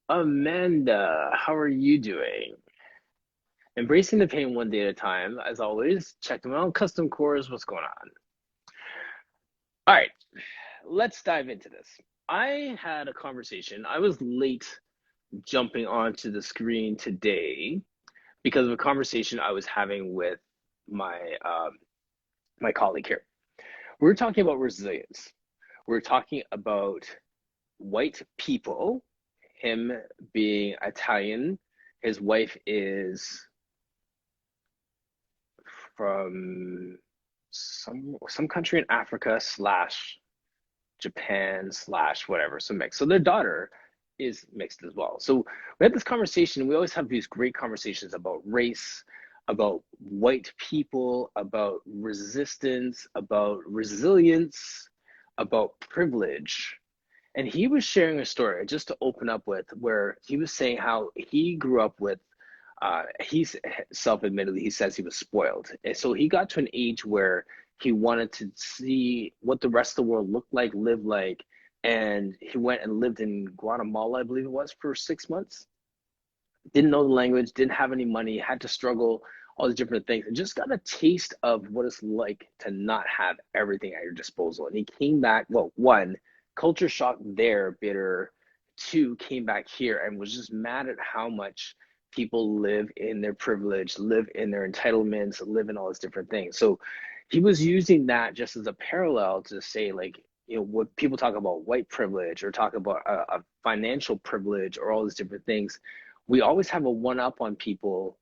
Amanda, how are you doing? Embracing the pain one day at a time, as always. Check them out. Custom cores, what's going on? All right, let's dive into this. I had a conversation. I was late jumping onto the screen today because of a conversation I was having with my colleague here. We were talking about resilience. We are talking about white people, him being Italian. His wife is from some country in Africa slash Japan slash whatever, so mixed. So their daughter is mixed as well. So we had this conversation. We always have these great conversations about race, about white people, about resistance, about resilience, about privilege. And he was sharing a story just to open up with where he was saying how he grew up with he's self-admittedly he says he was spoiled, and so he got to an age where he wanted to see what the rest of the world looked like, lived like, and he went and lived in Guatemala, I believe it was, for 6 months. Didn't know the language, didn't have any money, had to struggle, all these different things, and just got a taste of what it's like to not have everything at your disposal. And he came back, well, one, culture shock there, bitter. Two, came back here and was just mad at how much people live in their privilege, live in their entitlements, live in all these different things. So he was using that just as a parallel to say, like, what people talk about white privilege or talk about a financial privilege or all these different things, we always have a one up on people,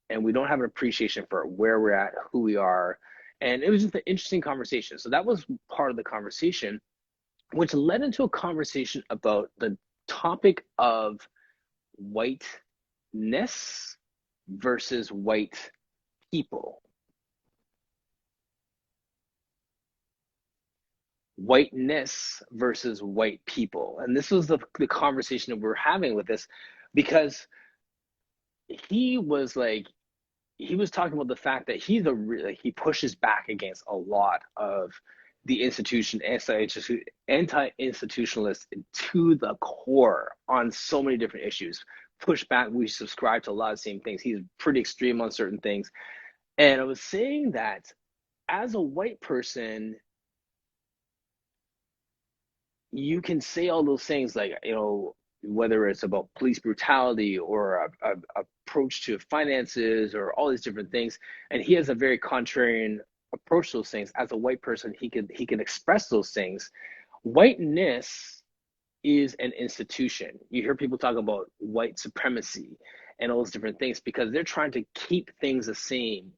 and we don't have an appreciation for where we're at, who we are. And it was just an interesting conversation. So that was part of the conversation, which led into a conversation about the topic of whiteness versus white people. Whiteness versus white people. And this was the conversation that we were having with this, because he was like, he was talking about the fact that he pushes back against a lot of the institution, anti-institutionalist to the core on so many different issues. Push back. We subscribe to a lot of the same things. He's pretty extreme on certain things. And I was saying that as a white person, you can say all those things, like, whether it's about police brutality or a approach to finances or all these different things, and he has a very contrarian approach to those things. As a white person, he can express those things. Whiteness is an institution. You hear people talk about white supremacy and all those different things because they're trying to keep things the same,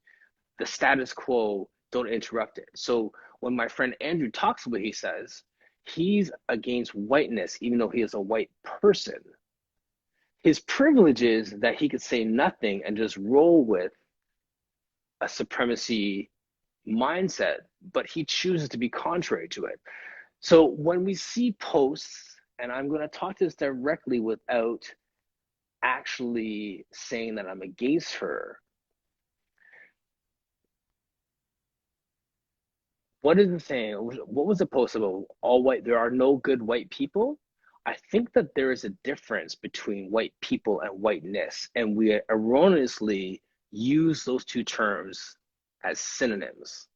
the status quo, don't interrupt it. So when my friend Andrew talks about, he says he's against whiteness, even though he is a white person. His privilege is that he could say nothing and just roll with a supremacy mindset, but he chooses to be contrary to it. So when we see posts, and I'm going to talk to this directly without actually saying that I'm against her, what is it saying? What was the post about? All white, there are no good white people. I think that there is a difference between white people and whiteness, and we erroneously use those two terms as synonyms.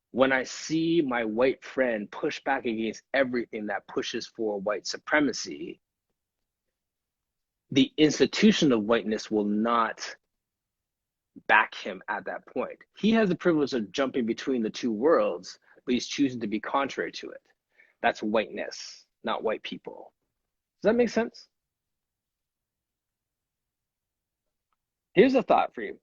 When I see my white friend push back against everything that pushes for white supremacy, the institution of whiteness will not back him at that point. He has the privilege of jumping between the two worlds, but he's choosing to be contrary to it. That's whiteness, not white people. Does that make sense? Here's a thought for you.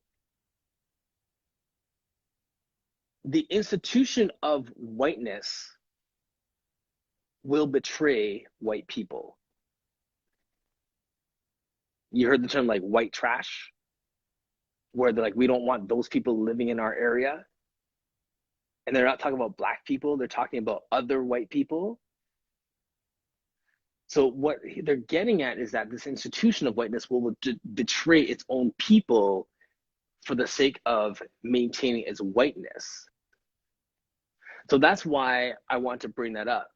The institution of whiteness will betray white people. You heard the term like white trash, where they're like, we don't want those people living in our area. And they're not talking about black people, they're talking about other white people. So what they're getting at is that this institution of whiteness will betray its own people for the sake of maintaining its whiteness. So that's why I want to bring that up,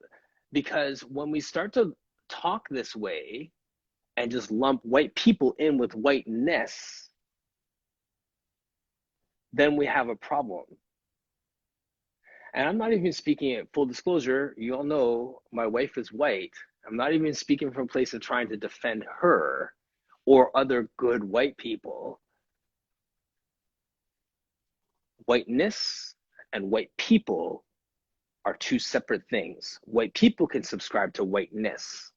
because when we start to talk this way and just lump white people in with whiteness, then we have a problem. And I'm not even speaking at full disclosure. You all know my wife is white. I'm not even speaking from a place of trying to defend her or other good white people. Whiteness and white people are two separate things. White people can subscribe to whiteness.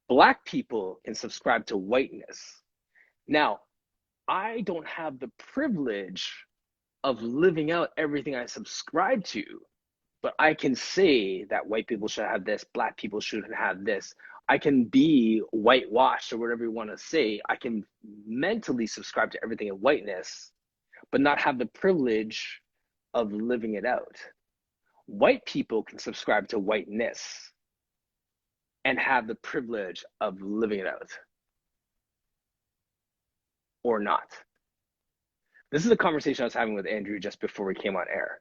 Black people can subscribe to whiteness. Now, I don't have the privilege of living out everything I subscribe to, but I can say that white people should have this, black people shouldn't have this. I can be whitewashed or whatever you want to say. I can mentally subscribe to everything in whiteness, but not have the privilege of living it out. White people can subscribe to whiteness and have the privilege of living it out or not. This is a conversation I was having with Andrew just before we came on air.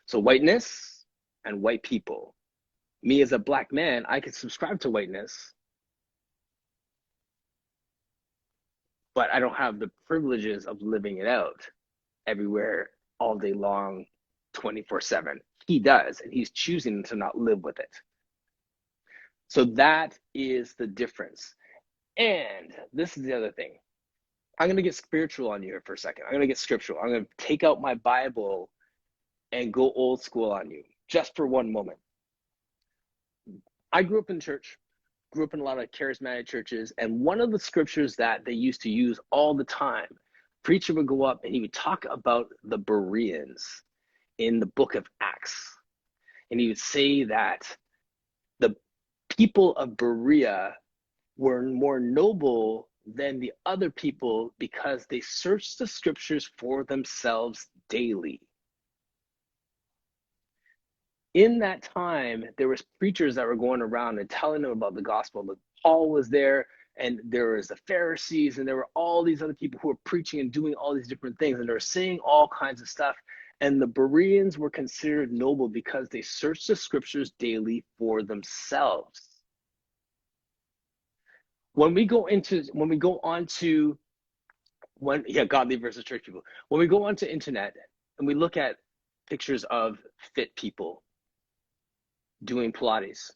So whiteness and white people. Me as a black man, I could subscribe to whiteness, but I don't have the privileges of living it out everywhere all day long, 24/7. He does, and he's choosing to not live with it. So that is the difference. And this is the other thing. I'm going to get spiritual on you here for a second. I'm going to get scriptural. I'm going to take out my Bible and go old school on you just for one moment. I grew up in church, grew up in a lot of charismatic churches, and one of the scriptures that they used to use all the time, preacher would go up and he would talk about the Bereans in the book of Acts. And he would say that the people of Berea were more noble than the other people because they searched the scriptures for themselves daily. In that time, there was preachers that were going around and telling them about the gospel. That Paul was there, and there was the Pharisees, and there were all these other people who were preaching and doing all these different things, and they were saying all kinds of stuff. And the Bereans were considered noble because they searched the scriptures daily for themselves. When we go on to godly versus church people. When we go onto internet and we look at pictures of fit people doing Pilates,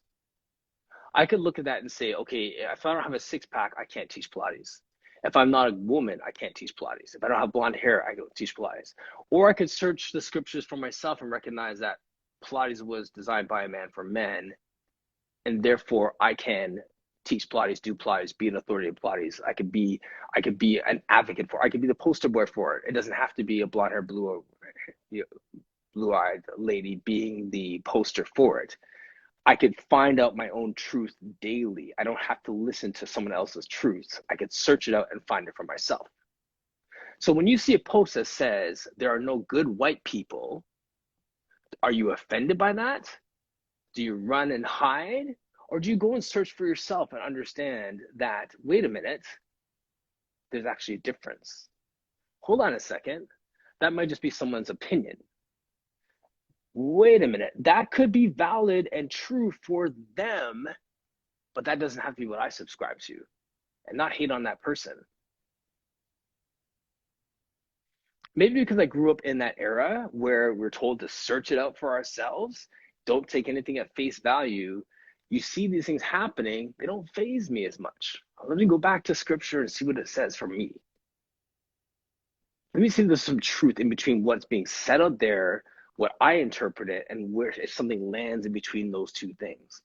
I could look at that and say, okay, if I don't have a six-pack, I can't teach Pilates. If I'm not a woman, I can't teach Pilates. If I don't have blonde hair, I don't teach Pilates. Or I could search the scriptures for myself and recognize that Pilates was designed by a man for men, and therefore I can teach Pilates, do Pilates, be an authority of Pilates. I could be an advocate for it. I could be the poster boy for it. It doesn't have to be a blonde hair, blue-eyed lady being the poster for it. I could find out my own truth daily. I don't have to listen to someone else's truth. I could search it out and find it for myself. So when you see a post that says there are no good white people, are you offended by that? Do you run and hide? Or do you go and search for yourself and understand that, wait a minute, there's actually a difference. Hold on a second. That might just be someone's opinion. Wait a minute. That could be valid and true for them, but that doesn't have to be what I subscribe to. And not hate on that person. Maybe because I grew up in that era where we're told to search it out for ourselves, don't take anything at face value. You see these things happening, they don't faze me as much. Let me go back to scripture and see what it says for me. Let me see if there's some truth in between what's being said out there, what I interpret it, and where if something lands in between those two things.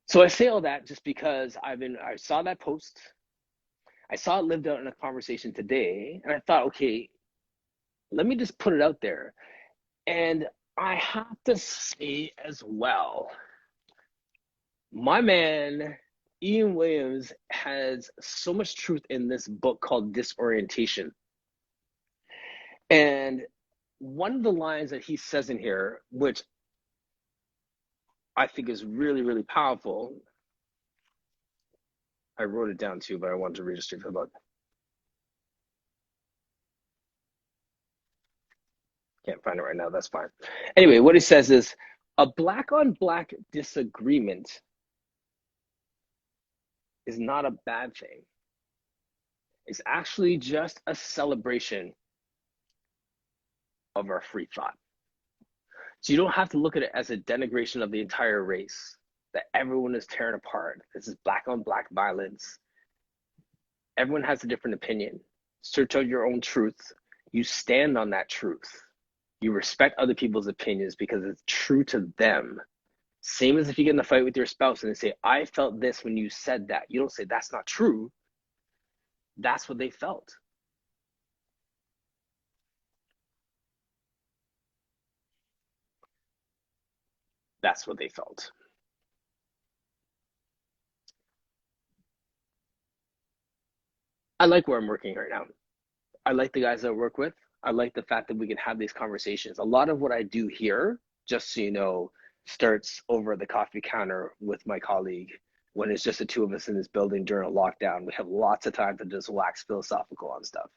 So I say all that just because I saw that post. I saw it lived out in a conversation today, and I thought, okay, let me just put it out there. And I have to say as well, my man, Ian Williams, has so much truth in this book called Disorientation. And one of the lines that he says in here, which I think is really, really powerful, I wrote it down too, but I wanted to read it straight from the book. Can't find it right now, that's fine. Anyway, what he says is, A black on black disagreement is not a bad thing. It's actually just a celebration of our free thought. So you don't have to look at it as a denigration of the entire race, that everyone is tearing apart. This is black on black violence. Everyone has a different opinion. Search out your own truth. You stand on that truth. You respect other people's opinions because it's true to them. Same as if you get in a fight with your spouse and they say, I felt this when you said that. You don't say, that's not true. That's what they felt. That's what they felt. I like where I'm working right now. I like the guys that I work with. I like the fact that we can have these conversations. A lot of what I do here, just so you know, starts over the coffee counter with my colleague when it's just the two of us in this building during a lockdown. We have lots of time to just wax philosophical on stuff,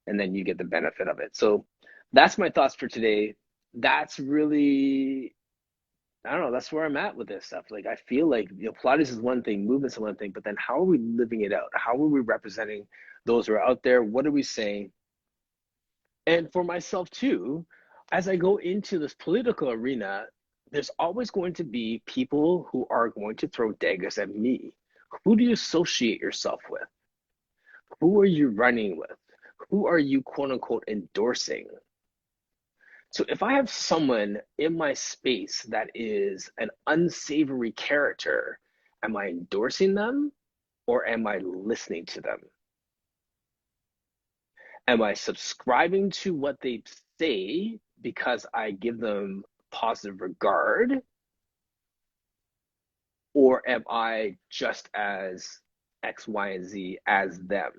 and then you get the benefit of it. So that's my thoughts for today. That's really, I don't know, that's where I'm at with this stuff. Like, I feel like, Pilates is one thing, movements is one thing, but then how are we living it out? How are we representing those who are out there? What are we saying? And for myself too, as I go into this political arena, there's always going to be people who are going to throw daggers at me. Who do you associate yourself with? Who are you running with? Who are you quote unquote endorsing? So if I have someone in my space that is an unsavory character, am I endorsing them or am I listening to them? Am I subscribing to what they say because I give them positive regard? Or am I just as X, Y, and Z as them?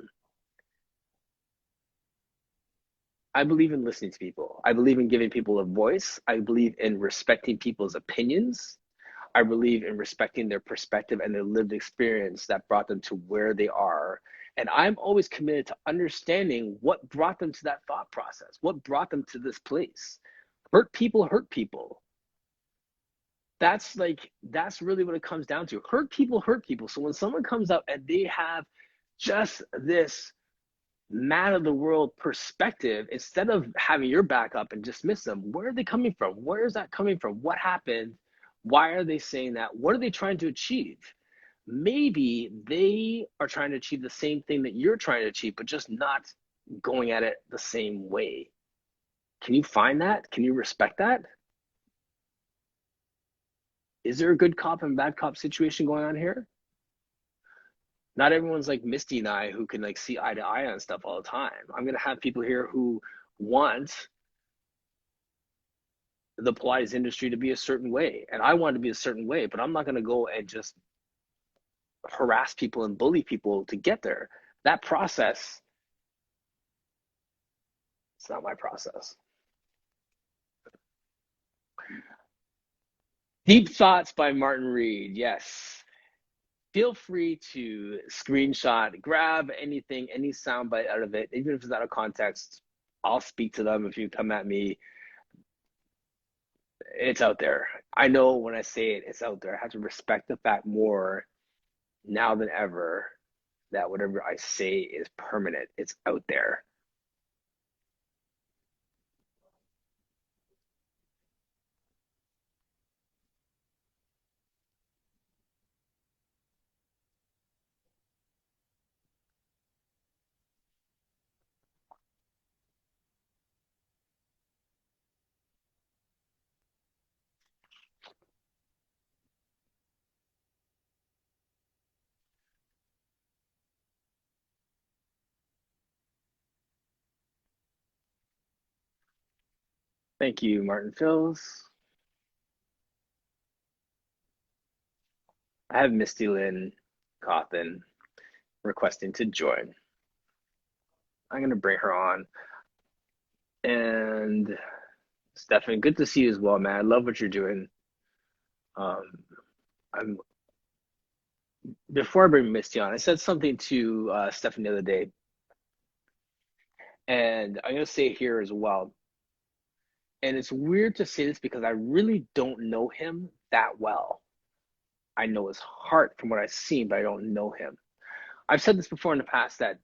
I believe in listening to people. I believe in giving people a voice. I believe in respecting people's opinions. I believe in respecting their perspective and their lived experience that brought them to where they are. And I'm always committed to understanding what brought them to that thought process, what brought them to this place. Hurt people hurt people. That's really what it comes down to. Hurt people hurt people. So when someone comes up and they have just this man of the world perspective, instead of having your back up and dismiss them, where are they coming from? Where is that coming from? What happened? Why are they saying that? What are they trying to achieve? Maybe they are trying to achieve the same thing that you're trying to achieve, but just not going at it the same way. Can you find that? Can you respect that? Is there a good cop and bad cop situation going on here? Not everyone's like Misty and I who can like see eye to eye on stuff all the time. I'm gonna have people here who want the Pilates industry to be a certain way, and I want to be a certain way, but I'm not gonna go and just harass people and bully people to get there. That process, it's not my process. Deep Thoughts by Martin Reed. Yes. Feel free to screenshot, grab anything, any soundbite out of it, even if it's out of context. I'll speak to them if you come at me. It's out there. I know when I say it, it's out there. I have to respect the fact more now than ever that whatever I say is permanent. It's out there. Thank you, Martin Phils. I have Misty Lynn Cawthon requesting to join. I'm going to bring her on. And Stefan, good to see you as well, man. I love what you're doing. Um, I'm Before I bring Misty on, I said something to Stefan the other day, and I'm going to say it here as well. And it's weird to say this because I really don't know him that well. I know his heart from what I've seen, but I don't know him. I've said this before in the past that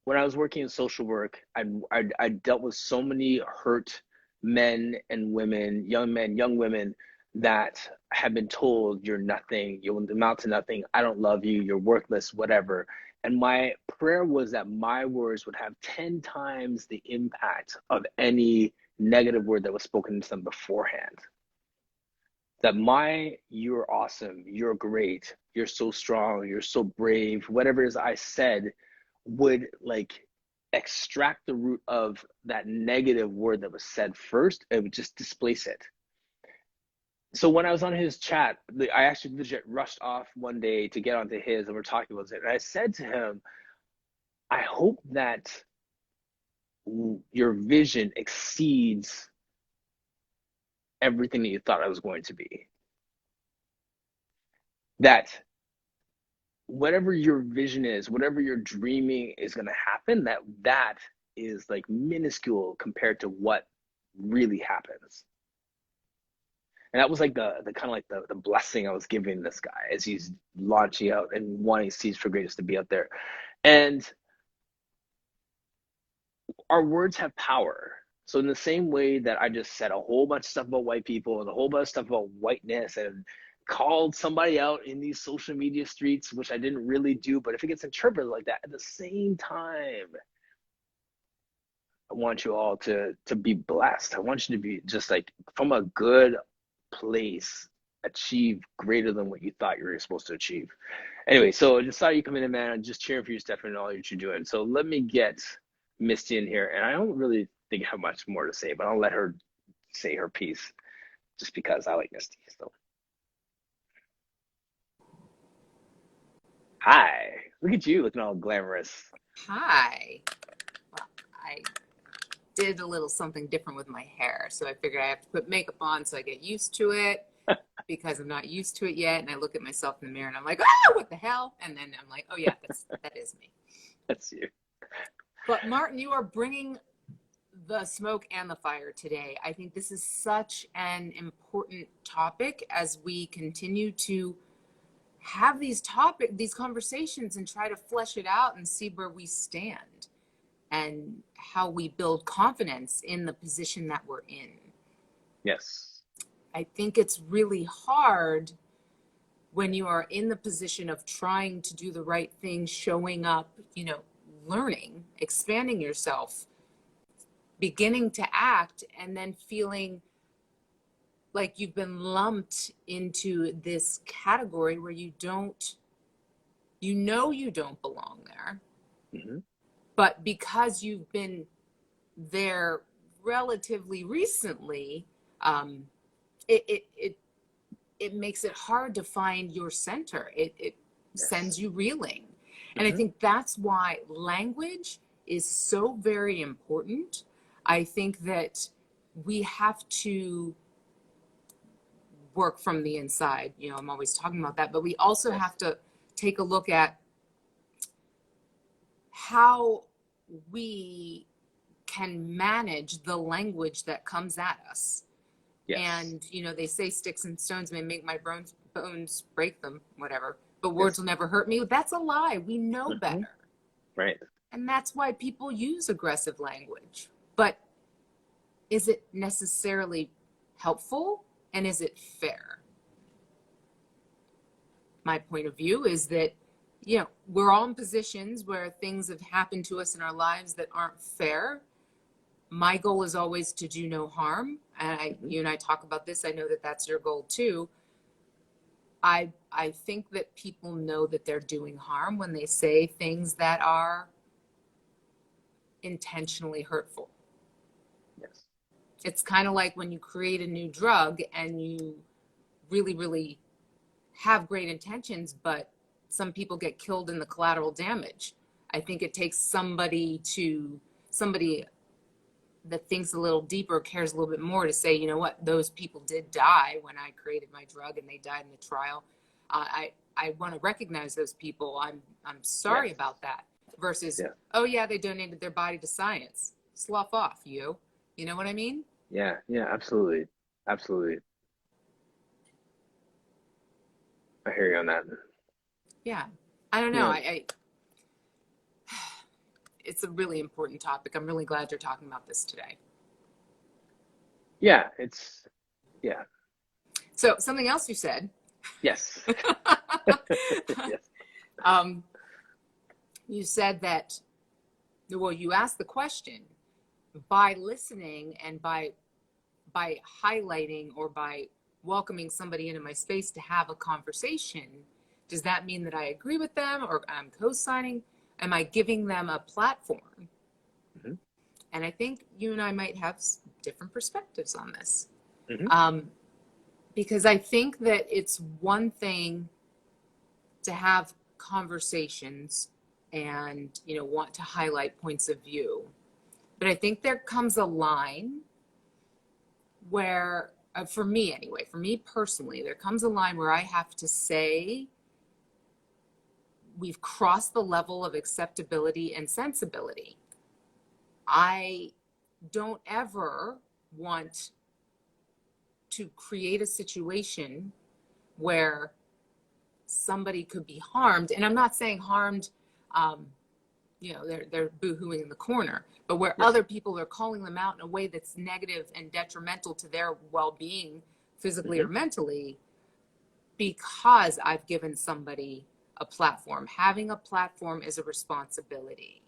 when I was working in social work, I dealt with so many hurt men, young women that have been told you're nothing, you'll amount to nothing, I don't love you, you're worthless, whatever. And my prayer was that my words would have 10 times the impact of any negative word that was spoken to them beforehand. That my you're awesome, you're great, you're so strong, you're so brave, whatever it is I said would like extract the root of that negative word that was said first. It would just displace it. So when I was on his chat, I actually legit rushed off one day to get onto his and we're talking about it. And I said to him, I hope that your vision exceeds everything that you thought I was going to be. That whatever your vision is, whatever you're dreaming is going to happen, that is like minuscule compared to what really happens. And that was like the kind of like the blessing I was giving this guy as he's launching out and wanting Seeds for Greatness to be out there. And our words have power. So in the same way that I just said a whole bunch of stuff about white people and a whole bunch of stuff about whiteness and called somebody out in these social media streets, which I didn't really do, but if it gets interpreted like that, at the same time, I want you all to be blessed. I want you to be just like from a good place, achieve greater than what you thought you were supposed to achieve. Anyway, so I just saw you come in, man. I'm just cheering for you, Stephanie, and all that you're doing. So let me get Misty in here, and I don't really think I have much more to say, but I'll let her say her piece just because I like Misty. So, hi, look at you looking all glamorous. Hi. Well, I did a little something different with my hair, so I figured I have to put makeup on so I get used to it because I'm not used to it yet. And I look at myself in the mirror and I'm like, oh, what the hell? And then I'm like, oh yeah, that is me. That's you. But Martin, you are bringing the smoke and the fire today. I think this is such an important topic as we continue to have these conversations and try to flesh it out and see where we stand and how we build confidence in the position that we're in. Yes. I think it's really hard when you are in the position of trying to do the right thing, showing up, learning, expanding yourself, beginning to act, and then feeling like you've been lumped into this category where you don't belong there. Mm-hmm. But because you've been there relatively recently, it, it, it, it makes it hard to find your center. It Yes. sends you reeling. Mm-hmm. And I think that's why language is so very important. I think that we have to work from the inside. I'm always talking about that, but we also Yes. have to take a look at how we can manage the language that comes at us. Yes. And, they say sticks and stones may make my bones break them, whatever, but Yes. words will never hurt me. That's a lie. We know Mm-hmm. better. Right. And that's why people use aggressive language. But is it necessarily helpful? And is it fair? My point of view is that, we're all in positions where things have happened to us in our lives that aren't fair. My goal is always to do no harm. And you and I talk about this. I know that that's your goal too. I think that people know that they're doing harm when they say things that are intentionally hurtful. Yes. It's kind of like when you create a new drug and you really, really have great intentions, but some people get killed in the collateral damage. I think it takes somebody that thinks a little deeper, cares a little bit more to say, you know what, those people did die when I created my drug and they died in the trial. I want to recognize those people. I'm sorry about that. Versus, oh yeah, they donated their body to science. Slough off, you. You know what I mean? Yeah, yeah, absolutely. Absolutely. I hear you on that. Yeah. I don't know. Yeah. It's a really important topic. I'm really glad you're talking about this today. Yeah, it's yeah. So something else you said, Yes. Yes. um, you said that, well, you asked the question by listening and by highlighting or by welcoming somebody into my space to have a conversation, does that mean that I agree with them or I'm co-signing? Am I giving them a platform? Hmm. And I think you and I might have different perspectives on this. Hmm. Um, because I think that it's one thing to have conversations and, want to highlight points of view. But I think there comes a line where, for me anyway, for me personally, there comes a line where I have to say we've crossed the level of acceptability and sensibility. I don't ever want to create a situation where somebody could be harmed. And I'm not saying harmed, um, they're boohooing in the corner, but where Yes. other people are calling them out in a way that's negative and detrimental to their well-being, physically Hmm. or mentally, because I've given somebody a platform. Having a platform is a responsibility.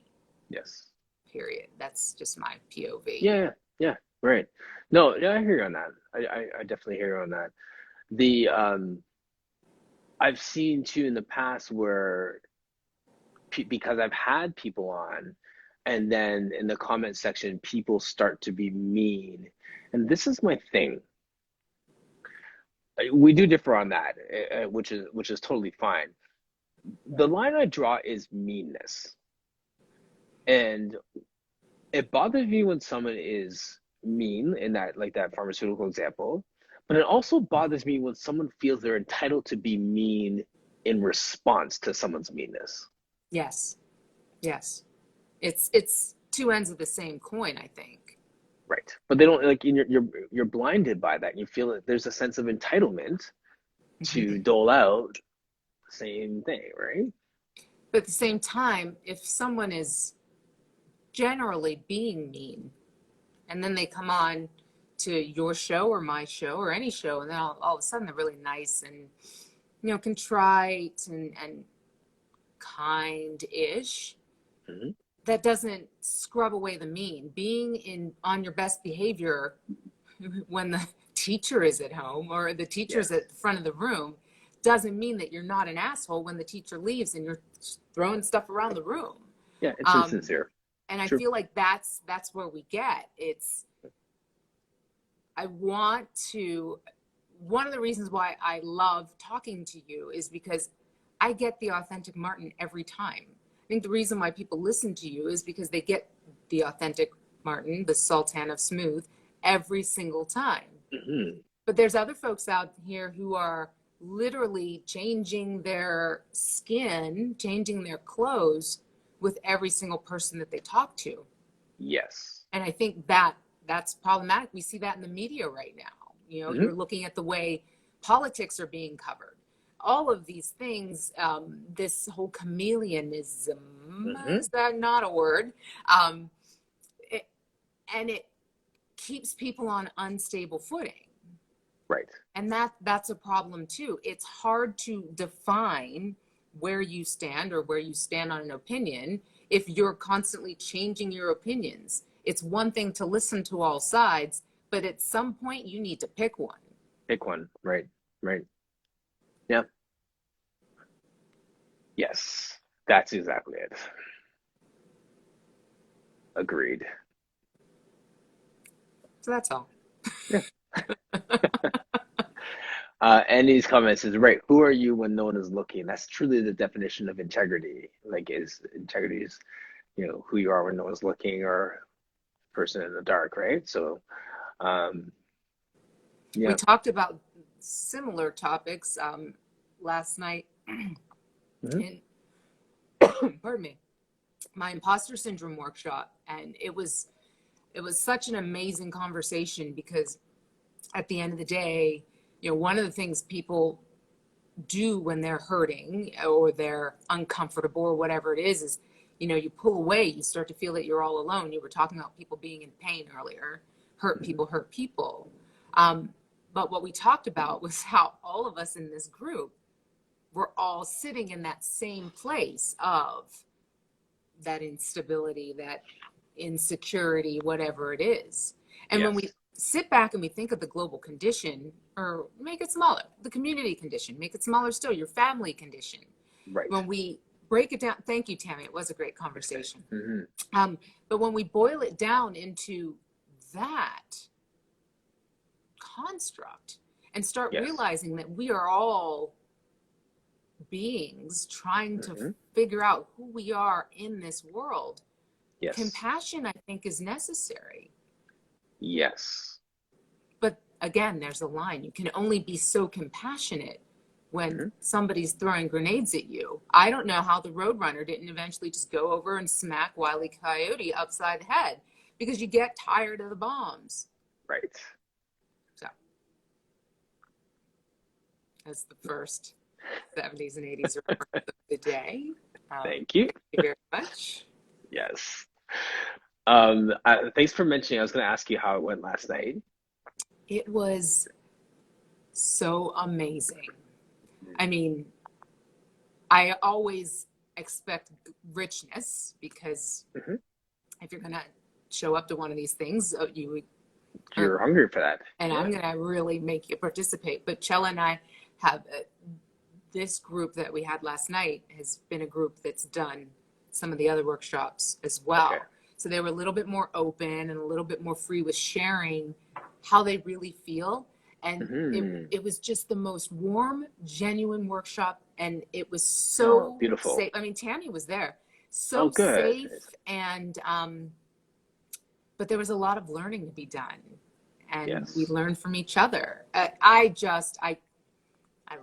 Yes. Period. That's just my POV. Yeah, yeah, yeah. Right. No, yeah, I hear you on that. I definitely hear you on that. The I've seen too in the past where because I've had people on, and then in the comment section, people start to be mean. And this is my thing. We do differ on that, which is totally fine. The line I draw is meanness, and it bothers me when someone is mean in that, like that pharmaceutical example. But it also bothers me when someone feels they're entitled to be mean in response to someone's meanness. Yes. Yes. It's two ends of the same coin, I think. Right. But they don't like you're blinded by that. You feel that there's a sense of entitlement to dole out the same thing, right? But at the same time, if someone is generally being mean and then they come on to your show or my show or any show and then all of a sudden they're really nice and contrite and kind-ish, Hmm. that doesn't scrub away the mean. Being in on your best behavior when the teacher is at home or the teacher's Yes. at the front of the room doesn't mean that you're not an asshole when the teacher leaves and you're throwing stuff around the room. Yeah, it's um, insincere. and I True. feel like that's where we get it's I want to one of the reasons why I love talking to you is because I get the authentic Martin every time. I think the reason why people listen to you is because they get the authentic Martin, the Sultan of Smooth, every single time. Hmm. But there's other folks out here who are literally changing their skin, changing their clothes with every single person that they talk to. Yes. And I think that's problematic. We see that in the media right now. Hmm. You're looking at the way politics are being covered. All of these things, this whole chameleonism, Hmm. is that not a word? Um, it, and it keeps people on unstable footing. Right. And that's a problem too. It's hard to define where you stand or where you stand on an opinion if you're constantly changing your opinions. It's one thing to listen to all sides, but at some point you need to pick one. Pick one. Right. Right. Yeah. Yes. That's exactly it. Agreed. So that's all. Yeah. And these comments is right. Who are you when no one is looking? That's truly the definition of integrity. Like, is integrity is, who you are when no one's looking, or person in the dark, right? So, um, We yeah. talked about similar topics last night Hmm. in, pardon me, my imposter syndrome workshop. And it was it was such an amazing conversation because at the end of the day, you know, one of the things people do when they're hurting or they're uncomfortable or whatever it is, you know, you pull away, you start to feel that you're all alone. You were talking about people being in pain earlier. Hmm. Hurt people. Um, but what we talked about was how all of us in this group were all sitting in that same place of that instability, that insecurity, whatever it is. And when we Yes. sit back and we think of the global condition, or make it smaller, the community condition, make it smaller still, your family condition. Right. When we break it down, thank you, Tammy, it was a great Okay. conversation. Hmm. But when we boil it down into that construct and start Yes. realizing that we are all beings trying to Hmm. figure out who we are in this world, Yes. compassion, I think, is necessary. Yes. But again, there's a line. You can only be so compassionate when Hmm. somebody's throwing grenades at you. I don't know how the Roadrunner didn't eventually just go over and smack Wile E. Coyote upside the head because you get tired of the bombs. Right. So that's the first 70s and 80s reference of the day. Thank you. Thank you very much. Yes. Thanks for mentioning. I was going to ask you how it went last night. It was so amazing. I mean, I always expect richness because Hmm. if you're gonna show up to one of these things, you are, You're hungry for that. and Yeah. I'm gonna really make you participate. But Chella and I have this group that we had last night has been a group that's done some of the other workshops as Okay. well. So they were a little bit more open and a little bit more free with sharing how they really feel. And Hmm. it was just the most warm, genuine workshop. And it was Oh, so beautiful. safe. I mean, Tammy was there, Oh, so good. safe. And, but there was a lot of learning to be done. And we Yes. learned from each other. I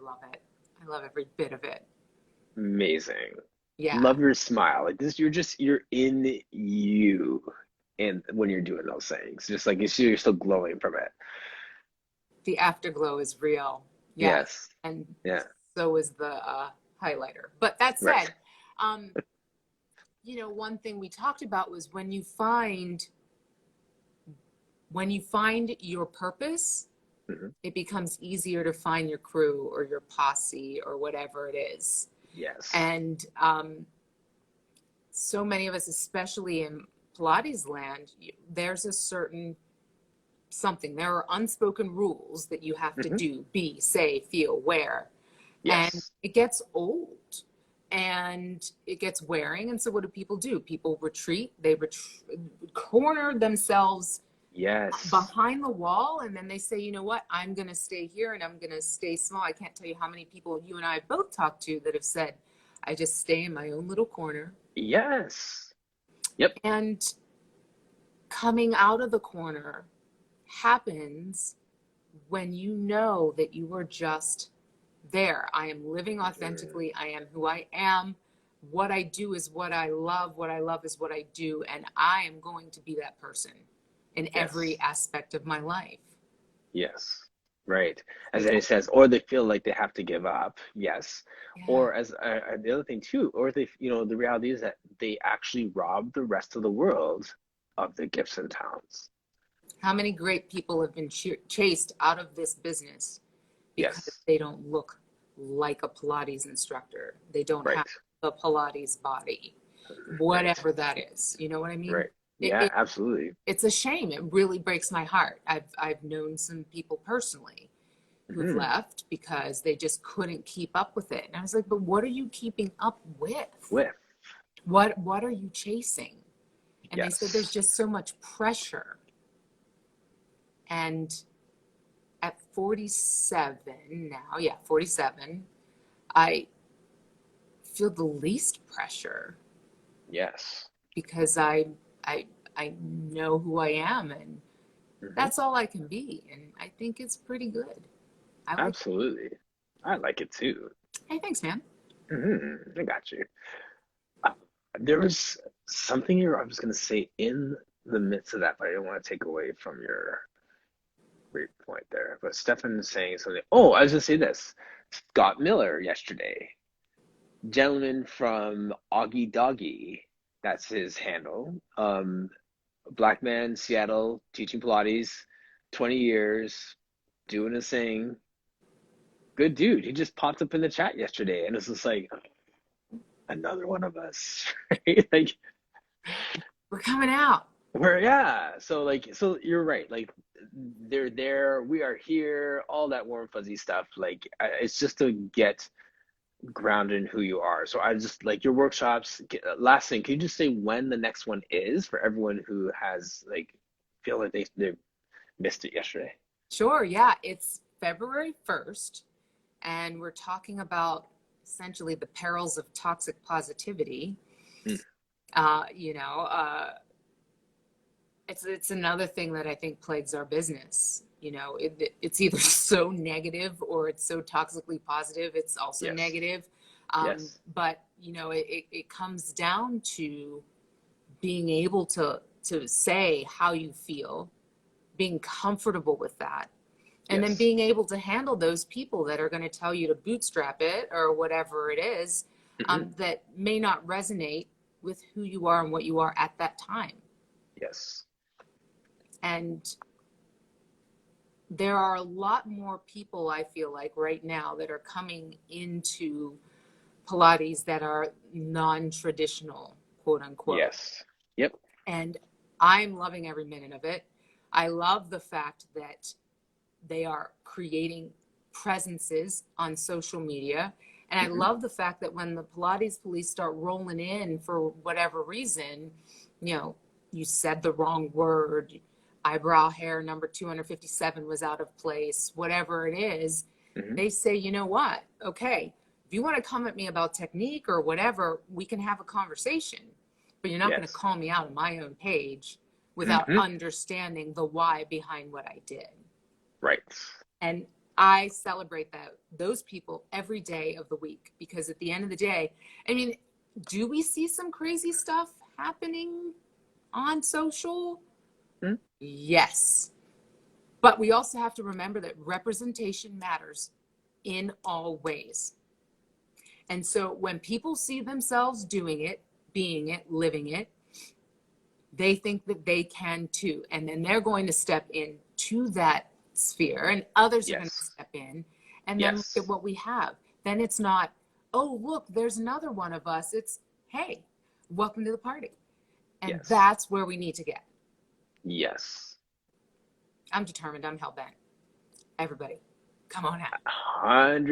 love it. I love every bit of it. Amazing. Yeah. Love your smile. Like this, you're in you, and when you're doing those things, just like you're still glowing from it. The afterglow is real. Yes. Yes. And Yeah. so is the highlighter. But that Right. said, um, you know, one thing we talked about was when you find your purpose, Hmm. it becomes easier to find your crew or your posse or whatever it is. Yes. And so many of us, especially in Pilates land, there's a certain something. There are unspoken rules that you have to Hmm. do, be, say, feel, wear. And Yes. it gets old and it gets wearing. And so what do? People retreat, corner themselves Yes. behind the wall. And then they say, you know what, I'm going to stay here and I'm going to stay small. I can't tell you how many people you and I have both talked to that have said, I just stay in my own little corner. Yes. Yep. And coming out of the corner happens when you know that you are just there. I am living Hmm. authentically. I am who I am. What I do is what I love. What I love is what I do. And I am going to be that person in every Yes. aspect of my life. Yes. Right. As Yeah. it says, or they feel like they have to give up. Yes. Yeah. Or as the other thing too, or they, the reality is that they actually rob the rest of the world of their gifts and talents. How many great people have been chased out of this business because Yes. they don't look like a Pilates instructor? They don't have Right. the Pilates body, Right. whatever that is. You know what I mean? Right. It, Yeah, it, absolutely. it's a shame. It really breaks my heart. I've known some people personally who've Hmm. left because they just couldn't keep up with it. And I was like, but what are you keeping up with? With. What are you chasing? And they said there's Yes. just so much pressure. And at 47 now, yeah, 47, I feel the least pressure Yes. because I I know who I am and Hmm. that's all I can be. And I think it's pretty good. I like it. Absolutely. I like it too. Hey, thanks, man. I got you. Uh, there was something here I was going to say in. the midst of that, but I don't want to take away from your great point there. But Stefan is saying something. Oh, I was going to say this. Scott Miller yesterday, gentleman from Augie Doggy, that's his handle. Black man, Seattle, teaching Pilates, 20 years, doing his thing. Good dude. He just popped up in the chat yesterday, and it's just like another one of us, right? Like We're coming out. we're yeah. So like so you're right. Like they're there, we are here, all that warm fuzzy stuff. Like it's just to get grounded in who you are. So I just like your workshops. Last thing, can you just say when the next one is for everyone who has like feel like they missed it yesterday? Sure, yeah. It's February 1st, and we're talking about essentially the perils of toxic positivity. Mm, Uh, you know, uh, it's another thing that I think plagues our business. It's either so negative or it's so toxically positive. It's also yes, negative. yes, But it comes down to being able to say how you feel, being comfortable with that, and then yes. being able to handle those people that are going to tell you to bootstrap it or whatever it is, Hmm. that may not resonate with who you are and what you are at that time. Yes, And there are a lot more people, I feel like, right now that are coming into Pilates that are non-traditional, quote unquote. yes, yep. And I'm loving every minute of it. I love the fact that they are creating presences on social media. And I Hmm. love the fact that when the Pilates police start rolling in for whatever reason, you know, you said the wrong word, eyebrow hair number 257 was out of place, whatever it is, Hmm. they say, you know what? Okay, if you want to come at me about technique or whatever, we can have a conversation, but you're not going to Yes. call me out on my own page without Hmm. understanding the why behind what I did. Right. And I celebrate those people every day of the week, because at the end of the day, I mean, do we see some crazy stuff happening on social? Mm. Yes. But we also have to remember that representation matters in all ways. And so when people see themselves doing it, being it, living it, they think that they can too. And then they're going to step into that sphere, and others are going to Yes. step in. And then look at Yes. what we have. Then it's not, oh, look, there's another one of us. It's, hey, welcome to the party. And Yes. that's where we need to get. Yes. I'm determined. I'm hell bent. Everybody, come on out.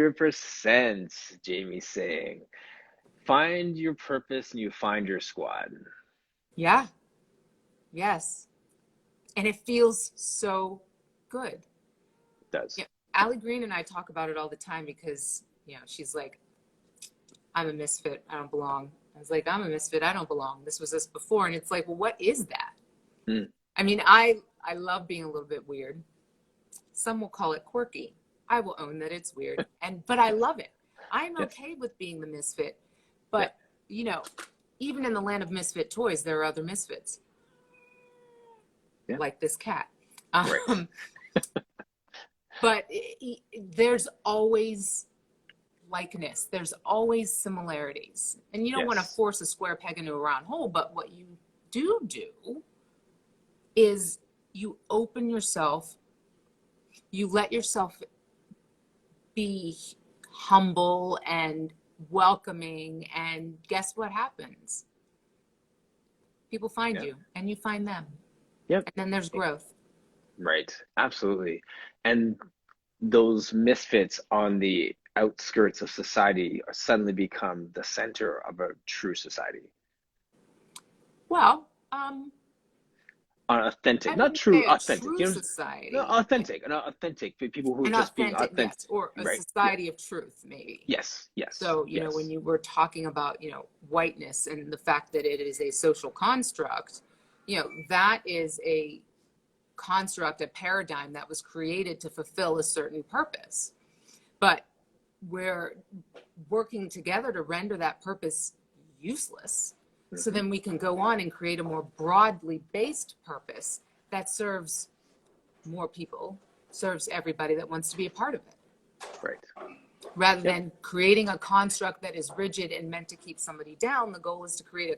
100%, Jamie saying. Find your purpose and you find your squad. It Yeah. Yes. And it feels so good. does. Yeah. Allie Green and I talk about it all the time because, she's like, I'm a misfit. I don't belong. I was like, I'm a misfit. I don't belong. This was us before. And it's like, well, what is that? Mm. I mean, I love being a little bit weird. Some will call it quirky. I will own that it's weird. But I love it. I'm Yes. okay with being the misfit. Yeah. But, you know, even in the land of misfit toys, there are other misfits, Yeah. like this cat. Right. Um, but there's always likeness. There's always similarities. And you don't want to Yes. force a square peg into a round hole, but what you do is you open yourself, you let yourself be humble and welcoming, and guess what happens? People find Yeah. you and you find them. Yep. And then there's growth. Right. Absolutely. And those misfits on the outskirts of society suddenly become the center of a true society. Well, On I authentic, not wouldn't true, say a authentic. true You know, no, society, authentic, not authentic. People who are an just being authentic, authentic. yes, or a Right. Yeah. society of truth, maybe. Yes. Yes. So, when Yes. you were talking about, whiteness and the fact that it is a social construct, that is a construct, a paradigm that was created to fulfill a certain purpose. But we're working together to render that purpose useless. So Hmm. then we can go on and create a more broadly based purpose that serves more people, serves everybody that wants to be a part of it, Right. rather Yep. than creating a construct that is rigid and meant to keep somebody down. The goal is to create a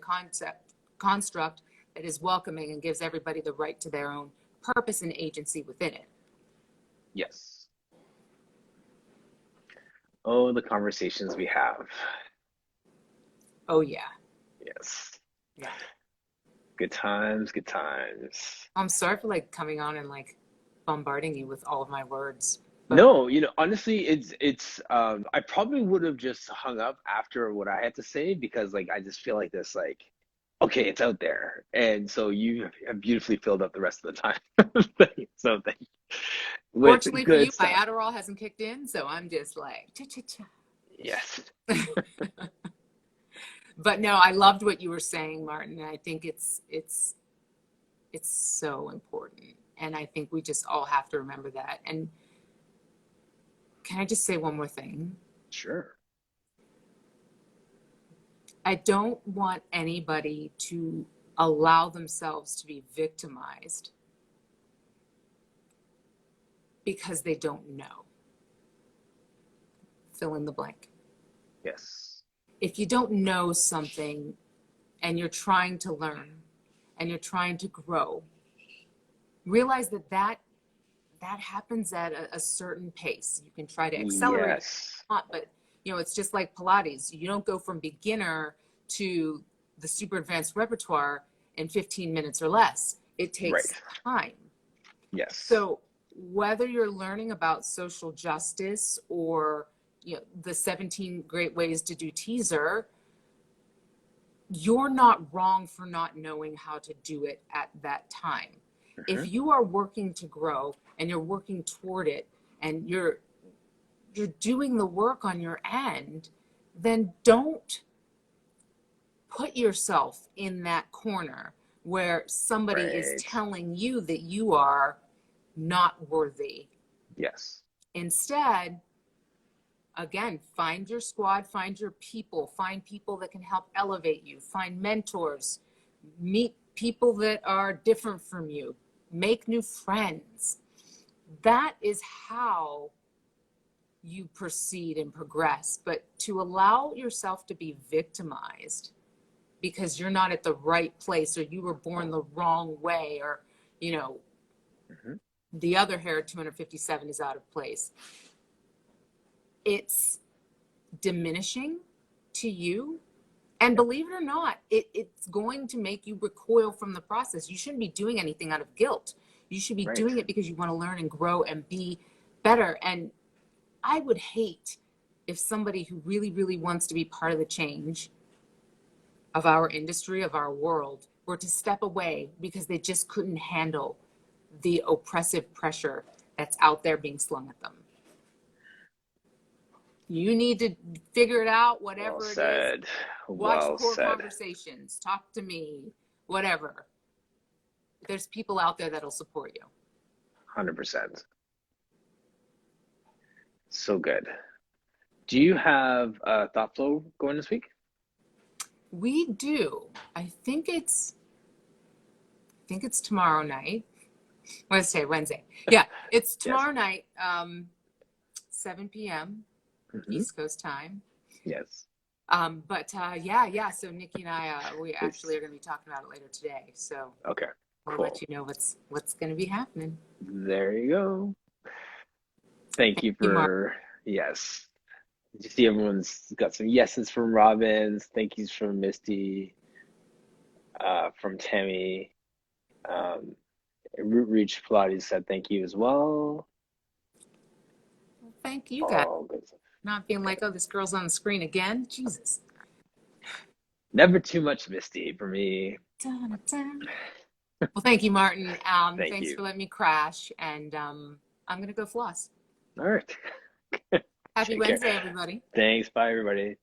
construct that is welcoming and gives everybody the right to their own purpose and agency within it. Yes. Oh, the conversations we have. Oh yeah. Yes. Yeah. Good times, good times. I'm sorry for like coming on and like bombarding you with all of my words, but No, honestly, I probably would have just hung up after what I had to say because like I just feel like this like okay, it's out there. And so you have beautifully filled up the rest of the time. So thank you. With fortunately for you, good my stuff. Adderall hasn't kicked in, so I'm just like cha cha cha. Yes. But no, I loved what you were saying, Martin. I think it's so important, and I think we just all have to remember that. And can I just say one more thing? Sure. I don't want anybody to allow themselves to be victimized because they don't know. Fill in the blank. Yes. If you don't know something and you're trying to learn and you're trying to grow, realize that happens at a certain pace. You can try to accelerate it, Yes. but it's just like Pilates. You don't go from beginner to the super advanced repertoire in 15 minutes or less. It Right. takes time. Yes. So whether you're learning about social justice or the 17 great ways to do teaser, you're not wrong for not knowing how to do it at that time. If Hmm. you are working to grow and you're working toward it and you're doing the work on your end, then don't put yourself in that corner where somebody is Right. telling you that you are not worthy. Yes. Instead, again, find your squad, find your people, find people that can help elevate you, find mentors, meet people that are different from you, make new friends. That is how you proceed and progress. But to allow yourself to be victimized because you're not at the right place or you were born the wrong way or, you know, Hmm. the other hair at 257 is out of place. It's diminishing to you. And Yep. believe it or not, it's going to make you recoil from the process. You shouldn't be doing anything out of guilt. You should be Right. doing it because you want to learn and grow and be better. And I would hate if somebody who really, really wants to be part of the change of our industry, of our world, were to step away because they just couldn't handle the oppressive pressure that's out there being slung at them. You need to figure it out, Well whatever it is. said. Watch Well Core said. Conversations, talk to me, whatever. There's people out there that'll support you. 100%. So good. Do you have a thought flow going this week? We do. I think it's tomorrow night. Wednesday. Yeah, it's Yes. tomorrow night, 7 p.m. Hmm. East Coast time. Yes. Yeah. So Nikki and I, we actually It's are going to be talking about it later today. So okay. we'll let Cool. you know what's going to be happening. There you go. Thank Thank you you, Mark. for yes. Did you see everyone's got some yeses from Robbins? Thank yous from Misty, from Tammy. Um, Root Reach Pilates said thank you as well. Well, thank you guys. All good stuff. Not being like, oh, this girl's on the screen again. Jesus. Never too much Misty for me. Dun. Well, thank you, Martin. Thank Thanks you. for letting me crash, and I'm gonna go floss. All right. Happy Take care. Wednesday, everybody. Thanks. Bye, everybody.